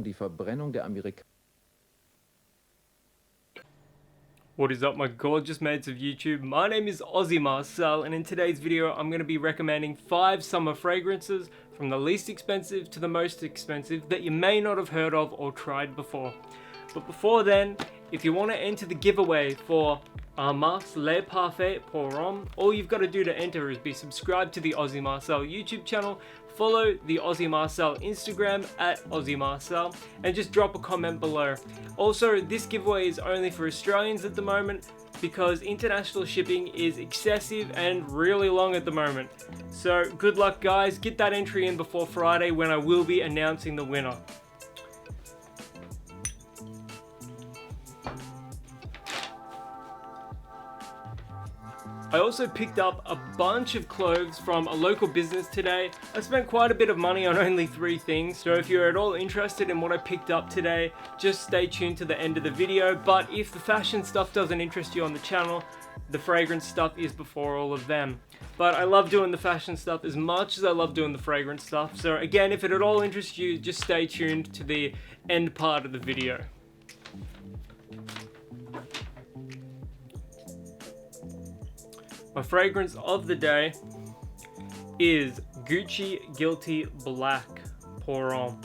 die Verbrennung der Amerikaner. What is up, my gorgeous mates of YouTube? My name is Aussie Marcel, and in today's video I'm going to be recommending 5 summer fragrances from the least expensive to the most expensive that you may not have heard of or tried before. But before then, if you want to enter the giveaway for Marc's Le Parfait pour Homme, all you've got to do to enter is be subscribed to the Aussie Marcel YouTube channel, follow the Aussie Marcel Instagram at Aussie Marcel, and just drop a comment below. Also, this giveaway is only for Australians at the moment because international shipping is excessive and really long at the moment. So good luck guys, get that entry in before Friday when I will be announcing the winner. I also picked up a bunch of clothes from a local business today. I spent quite a bit of money on only 3 things, so if you're at all interested in what I picked up today, just stay tuned to the end of the video. But if the fashion stuff doesn't interest you on the channel, the fragrance stuff is before all of them. But I love doing the fashion stuff as much as I love doing the fragrance stuff. So again, if it at all interests you, just stay tuned to the end part of the video. My fragrance of the day is Gucci Guilty Black Pour Homme.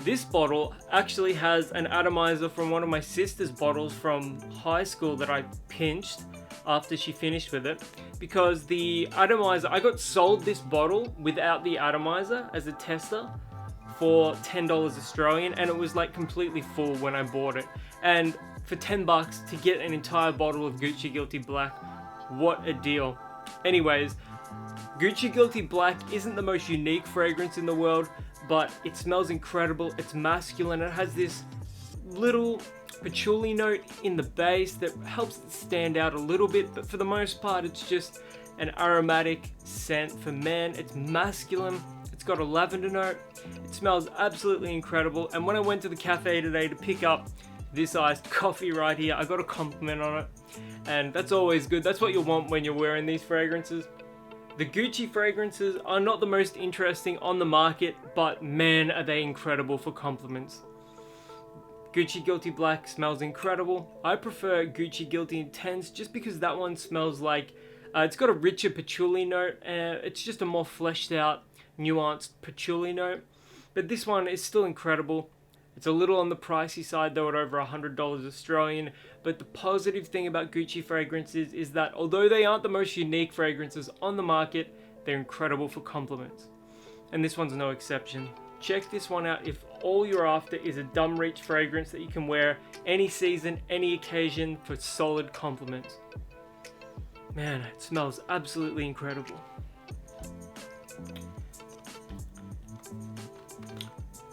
This bottle actually has an atomizer from one of my sister's bottles from high school that I pinched after she finished with it, because the atomizer, I got sold this bottle without the atomizer as a tester for $10 Australian, and it was like completely full when I bought it. And for 10 bucks to get an entire bottle of Gucci Guilty Black, what a deal. Anyways, Gucci Guilty Black isn't the most unique fragrance in the world, but it smells incredible. It's masculine. It has this little patchouli note in the base that helps it stand out a little bit, but for the most part it's just an aromatic scent for men. It's masculine. It's got a lavender note. It smells absolutely incredible. And when I went to the cafe today to pick up this iced coffee right here, I got a compliment on it, and that's always good. That's what you want when you're wearing these fragrances. The Gucci fragrances are not the most interesting on the market, but man, are they incredible for compliments. Gucci Guilty Black smells incredible. I prefer Gucci Guilty Intense just because that one smells like it's got a richer patchouli note. It's just a more fleshed out, nuanced patchouli note, but this one is still incredible. It's a little on the pricey side though, at over $100 Australian, but the positive thing about Gucci fragrances is that although they aren't the most unique fragrances on the market, they're incredible for compliments. And this one's no exception. Check this one out if all you're after is a dumb reach fragrance that you can wear any season, any occasion for solid compliments. Man, it smells absolutely incredible.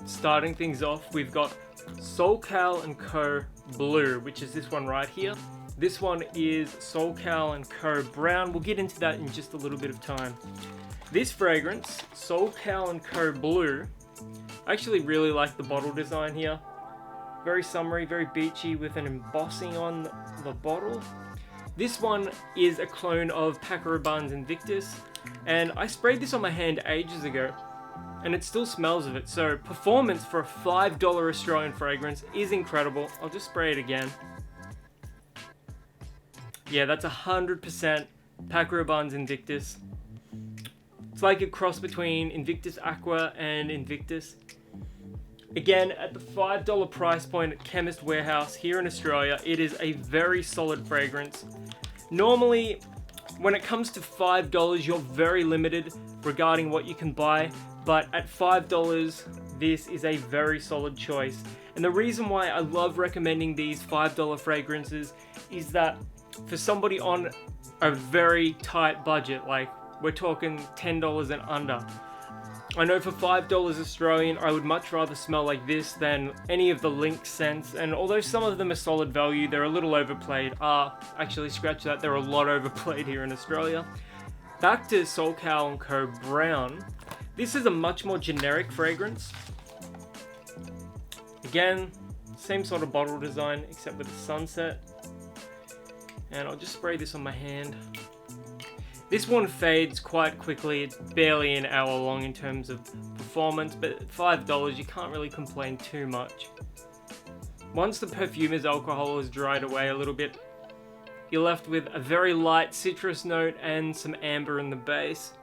Starting things off, we've got SoCal Co Blue, which is this one right here. This one is SoCal Co Brown. We'll get into that in just a little bit of time. This fragrance, SoCal Co Blue, I actually really like the bottle design here. Very summery, very beachy with an embossing on the bottle. This one is a clone of Paco Rabanne's Invictus, and I sprayed this on my hand ages ago, and it still smells of it. So performance for a $5 Australian fragrance is incredible. I'll just spray it again. Yeah, that's 100% Paco Rabanne's Invictus. It's like a cross between Invictus Aqua and Invictus. Again, at the $5 price point at Chemist Warehouse here in Australia, it is a very solid fragrance. Normally, when it comes to $5, you're very limited regarding what you can buy, but at $5, this is a very solid choice. And the reason why I love recommending these $5 fragrances is that for somebody on a very tight budget, like we're talking $10 and under, I know for $5 Australian, I would much rather smell like this than any of the Link scents. And although some of them are solid value, they're a little overplayed. Actually, scratch that, they're a lot overplayed here in Australia. Back to SoCal Co Brown. This is a much more generic fragrance. Again, same sort of bottle design, except with a sunset. And I'll just spray this on my hand. This one fades quite quickly. It's barely an hour long in terms of performance, but at $5 you can't really complain too much. Once the perfumer's alcohol is dried away a little bit, you're left with a very light citrus note and some amber in the base.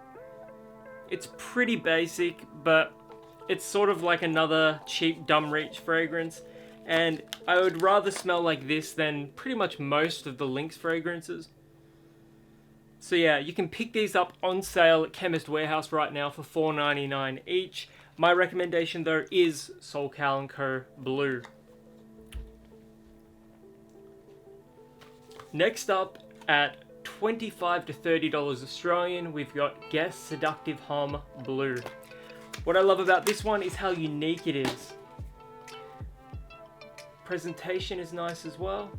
It's pretty basic, but it's sort of like another cheap dumb reach fragrance, and I would rather smell like this than pretty much most of the Lynx fragrances. So yeah, you can pick these up on sale at Chemist Warehouse right now for $4.99 each. My recommendation though is SoCal Co Blue. Next up, at $25 to $30 Australian, we've got Guess Seductive Homme Blue. What I love about this one is how unique it is. Presentation is nice as well.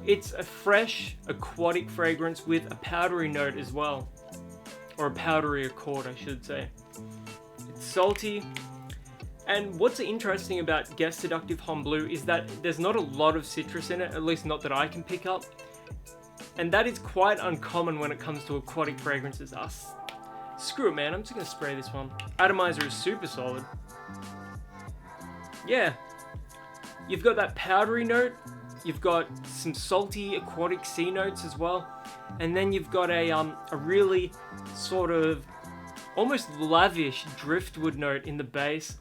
It's a fresh, aquatic fragrance with a powdery note as well. Or a powdery accord, I should say. It's salty. And what's interesting about Guess Seductive Homme Blue is that there's not a lot of citrus in it, at least not that I can pick up. And that is quite uncommon when it comes to aquatic fragrances. Screw it, man, I'm just gonna spray this one. Atomizer is super solid. Yeah, you've got that powdery note, you've got some salty aquatic sea notes as well, and then you've got a really sort of almost lavish driftwood note in the base.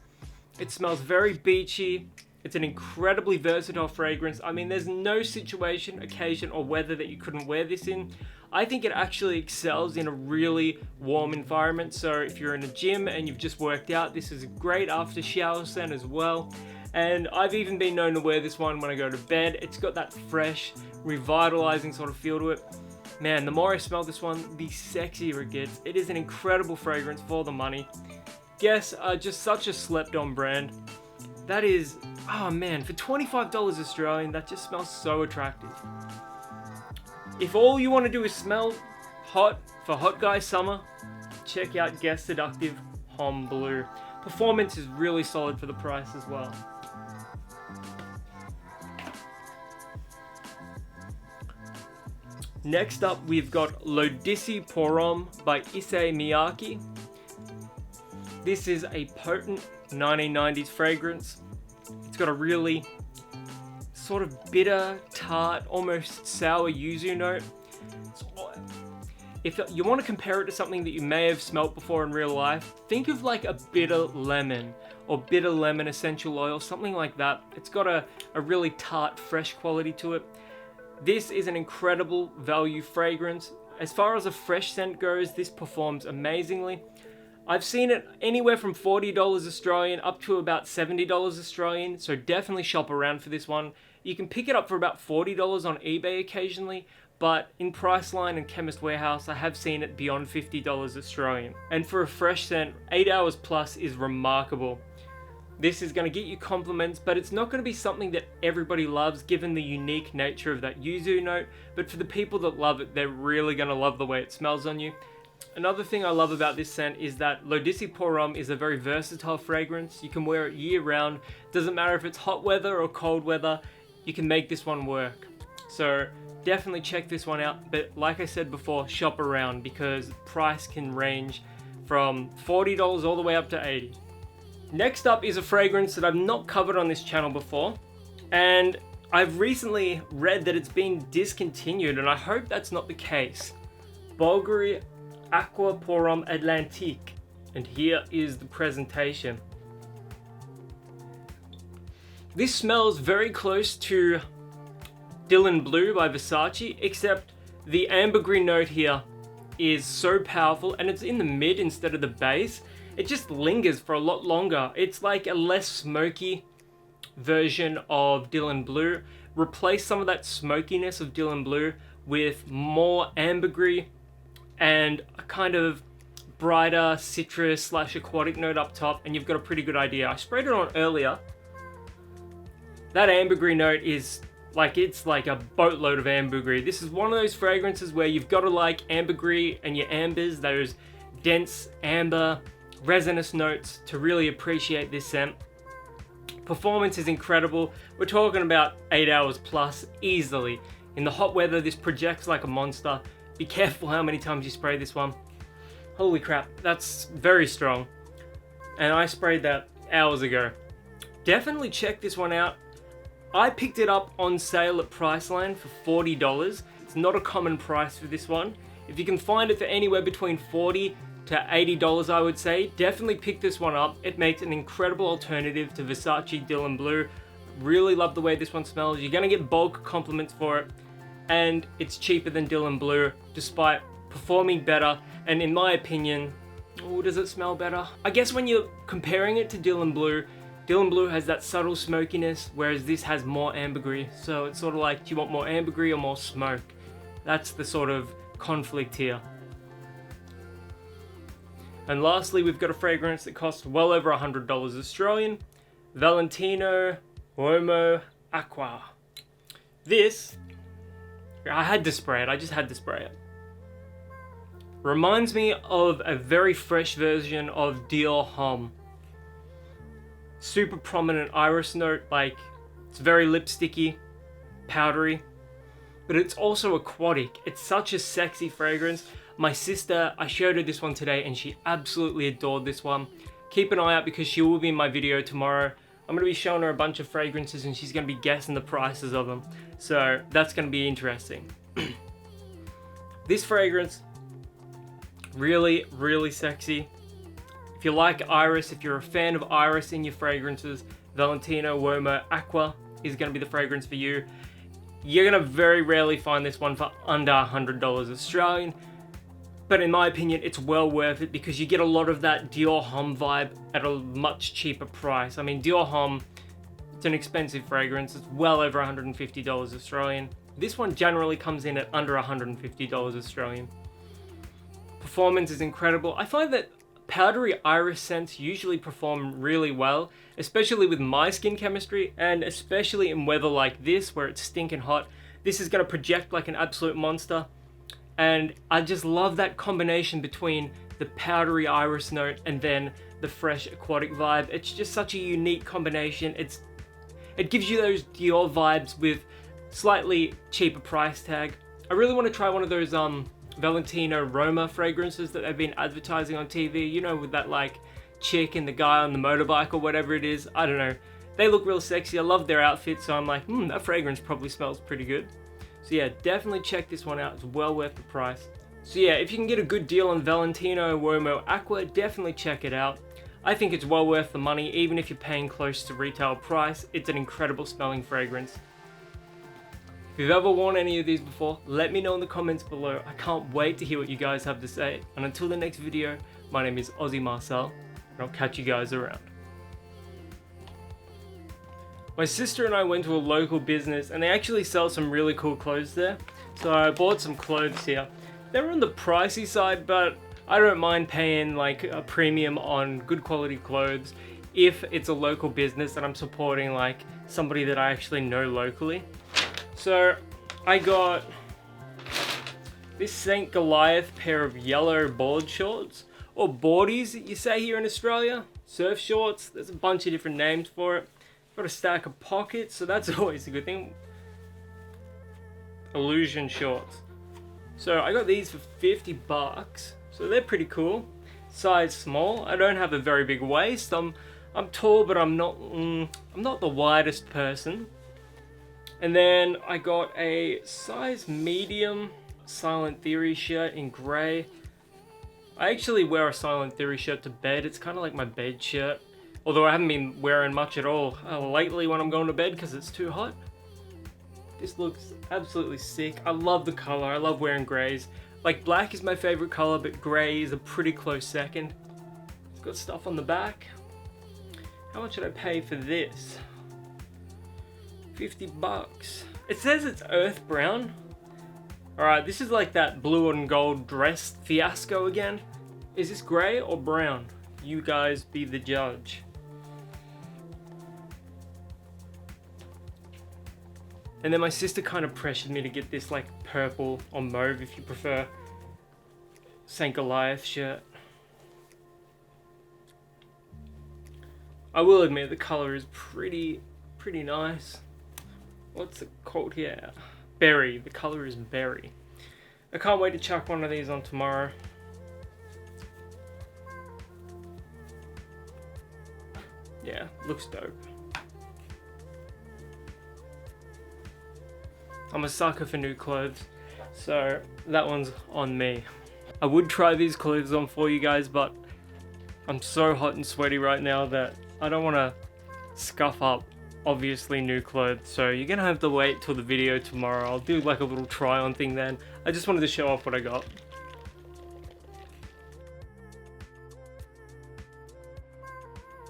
It smells very beachy. It's an incredibly versatile fragrance. I mean, there's no situation, occasion, or weather that you couldn't wear this in. I think it actually excels in a really warm environment. So if you're in a gym and you've just worked out, this is a great after shower scent as well. And I've even been known to wear this one when I go to bed. It's got that fresh, revitalizing sort of feel to it. Man, the more I smell this one, the sexier it gets. It is an incredible fragrance for the money. Guess, just such a slept on brand. That is, oh man, for $25 Australian, that just smells so attractive. If all you want to do is smell hot for hot guy summer, check out Guess Seductive Homme Blue. Performance is really solid for the price as well. Next up, we've got L'Odyssée Pour Homme by Issey Miyake. This is a potent 1990s fragrance. It's got a really sort of bitter, tart, almost sour yuzu note. If you want to compare it to something that you may have smelt before in real life, think of like a bitter lemon or bitter lemon essential oil, something like that. It's got a really tart, fresh quality to it. This is an incredible value fragrance. As far as a fresh scent goes, this performs amazingly. I've seen it anywhere from $40 Australian up to about $70 Australian, so definitely shop around for this one. You can pick it up for about $40 on eBay occasionally, but in Priceline and Chemist Warehouse, I have seen it beyond $50 Australian. And for a fresh scent, 8 hours plus is remarkable. This is going to get you compliments, but it's not going to be something that everybody loves given the unique nature of that yuzu note, but for the people that love it, they're really going to love the way it smells on you. Another thing I love about this scent is that L'Odyssée Pour Homme is a very versatile fragrance. You can wear it year round. Doesn't matter if it's hot weather or cold weather, you can make this one work. So definitely check this one out. But like I said before, shop around because price can range from $40 all the way up to $80. Next up is a fragrance that I've not covered on this channel before. And I've recently read that it's been discontinued, and I hope that's not the case. Bulgari Aqua Pour Homme Atlantique, and here is the presentation. This smells very close to Dylan Blue by Versace, except the ambergris note here is so powerful, and it's in the mid instead of the base. It just lingers for a lot longer. It's like a less smoky version of Dylan Blue. Replace some of that smokiness of Dylan Blue with more ambergris and a kind of brighter citrus / aquatic note up top, and you've got a pretty good idea. I sprayed it on earlier. That ambergris note is like, it's like a boatload of ambergris. This is one of those fragrances where you've got to like ambergris and your ambers, those dense amber resinous notes, to really appreciate this scent. Performance is incredible. We're talking about 8 hours plus easily. In the hot weather, this projects like a monster. Be careful how many times you spray this one. Holy crap, that's very strong. And I sprayed that hours ago. Definitely check this one out. I picked it up on sale at Priceline for $40. It's not a common price for this one. If you can find it for anywhere between $40 to $80, I would say, definitely pick this one up. It makes an incredible alternative to Versace Dylan Blue. Really love the way this one smells. You're gonna get bulk compliments for it, and it's cheaper than Dylan Blue, despite performing better. And in my opinion, oh, does it smell better? I guess when you're comparing it to Dylan Blue has that subtle smokiness, whereas this has more ambergris. So it's sort of like, do you want more ambergris or more smoke? That's the sort of conflict here. And lastly, we've got a fragrance that costs well over $100 Australian. Valentino Womo Aqua. This, I had to spray it. I just had to spray it. Reminds me of a very fresh version of Dior Homme. Super prominent iris note, like it's very lipsticky, powdery, but it's also aquatic. It's such a sexy fragrance. My sister, I showed her this one today and she absolutely adored this one. Keep an eye out because she will be in my video tomorrow. I'm going to be showing her a bunch of fragrances and she's going to be guessing the prices of them. So that's going to be interesting. This fragrance, really, really sexy. If you like iris, if you're a fan of iris in your fragrances, Valentino Womo Aqua is going to be the fragrance for you. You're going to very rarely find this one for under $100 Australian. But in my opinion, it's well worth it because you get a lot of that Dior Homme vibe at a much cheaper price. I mean, Dior Homme, it's an expensive fragrance. It's well over $150 Australian. This one generally comes in at under $150 Australian. Performance is incredible. I find that powdery iris scents usually perform really well, especially with my skin chemistry, and especially in weather like this where it's stinking hot. This is going to project like an absolute monster. And I just love that combination between the powdery iris note and then the fresh aquatic vibe. It's just such a unique combination. It gives you those Dior vibes with slightly cheaper price tag. I really want to try one of those Valentino Roma fragrances that they've been advertising on TV, you know, with that like chick and the guy on the motorbike or whatever it is. I don't know. They look real sexy. I love their outfits, so I'm like, that fragrance probably smells pretty good. So yeah, definitely check this one out. It's well worth the price. So yeah, if you can get a good deal on Valentino Womo Aqua, definitely check it out. I think it's well worth the money, even if you're paying close to retail price. It's an incredible smelling fragrance. If you've ever worn any of these before, let me know in the comments below. I can't wait to hear what you guys have to say. And until the next video, my name is Aussie Marcel, and I'll catch you guys around. My sister and I went to a local business and they actually sell some really cool clothes there. So I bought some clothes here. They're on the pricey side, but I don't mind paying like a premium on good quality clothes if it's a local business and I'm supporting like somebody that I actually know locally. So I got this St. Goliath pair of yellow board shorts, or boardies you say here in Australia. Surf shorts, there's a bunch of different names for it. Got a stack of pockets, so that's always a good thing. Illusion shorts. So I got these for $50, so they're pretty cool. Size small. I don't have a very big waist. I'm tall, but I'm not the widest person. And then I got a size medium Silent Theory shirt in grey. I actually wear a Silent Theory shirt to bed. It's kind of like my bed shirt. Although I haven't been wearing much at all lately when I'm going to bed because it's too hot. This looks absolutely sick. I love the color. I love wearing greys. Like black is my favorite color, but grey is a pretty close second. It's got stuff on the back. How much did I pay for this? $50. It says it's earth brown. Alright, this is like that blue and gold dress fiasco again. Is this grey or brown? You guys be the judge. And then my sister kind of pressured me to get this like purple or mauve if you prefer St. Goliath shirt. I will admit the color is pretty nice. What's it called here? Berry. The color is berry. I can't wait to chuck one of these on tomorrow. Yeah, looks dope. I'm a sucker for new clothes, so that one's on me. I would try these clothes on for you guys, but I'm so hot and sweaty right now that I don't want to scuff up obviously new clothes, so you're gonna have to wait till the video tomorrow. I'll do like a little try on thing then. I just wanted to show off what I got.